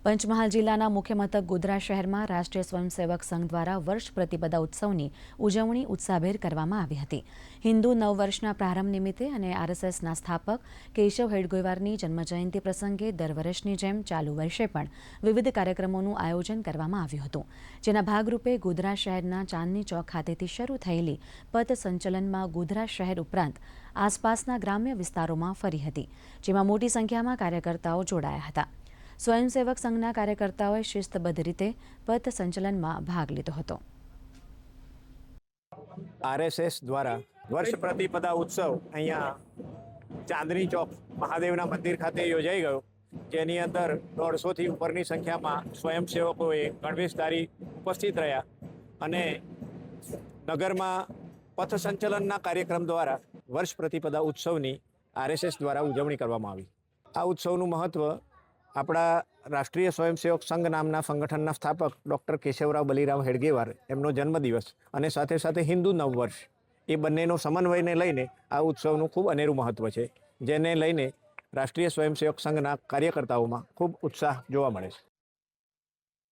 પંચમહાલ જિલ્લાના મુખ્ય મથક ગોધરા શહેરમાં રાષ્ટ્રીય સ્વયંસેવક સંઘ દ્વારા વર્ષ પ્રતિપદા ઉત્સવની ઉજવણી ઉત્સાહભેર કરવામાં આવી હતી। હિન્દુ નવવર્ષના પ્રારંભ નિમિત્તે અને આરએસએસના સ્થાપક કેશવ હેડગેવારની જન્મજયંતિ પ્રસંગે દર વર્ષની જેમ ચાલુ વર્ષે પણ વિવિધ કાર્યક્રમોનું આયોજન કરવામાં આવ્યું હતું, જેના ભાગરૂપે ગોધરા શહેરના ચાંદની ચોક ખાતેથી શરૂ થયેલી પથ સંચલનમાં ગોધરા શહેર ઉપરાંત આસપાસના ગ્રામ્ય વિસ્તારોમાં ફરી હતી, જેમાં મોટી સંખ્યામાં કાર્યકર્તાઓ જોડાયા હતા। સ્વયંસેવક સંઘના કાર્યકર્તાઓએ શિસ્તબદ્ધ રીતે પથ સંચલનમાં ભાગ લીધો હતો। આરએસએસ દ્વારા વર્ષ પ્રતિપદા ઉત્સવ અહીંયા ચાંદની ચોક મહાદેવના મંદિર ખાતે યોજાઈ ગયો, જેની અંદર 150થી ઉપરની સંખ્યામાં સ્વયંસેવકોએ ગણવેશધારી ઉપસ્થિત રહ્યા અને નગરમાં પથ સંચલનના કાર્યક્રમ દ્વારા વર્ષ પ્રતિપદા ઉત્સવની આરએસએસ દ્વારા ઉજવણી કરવામાં આવી। આ ઉત્સવનું મહત્ત્વ આપણા રાષ્ટ્રીય સ્વયંસેવક સંઘ નામના સંગઠનના સ્થાપક ડૉક્ટર કેશવરાવ બલિરાવ હેડગેવાર એમનો જન્મદિવસ અને સાથે સાથે હિન્દુ નવવર્ષ એ બંનેનો સમન્વયને લઈને આ ઉત્સવનું ખૂબ અનેરું મહત્ત્વ છે, જેને લઈને રાષ્ટ્રીય સ્વયંસેવક સંઘના કાર્યકર્તાઓમાં ખૂબ ઉત્સાહ જોવા મળે છે।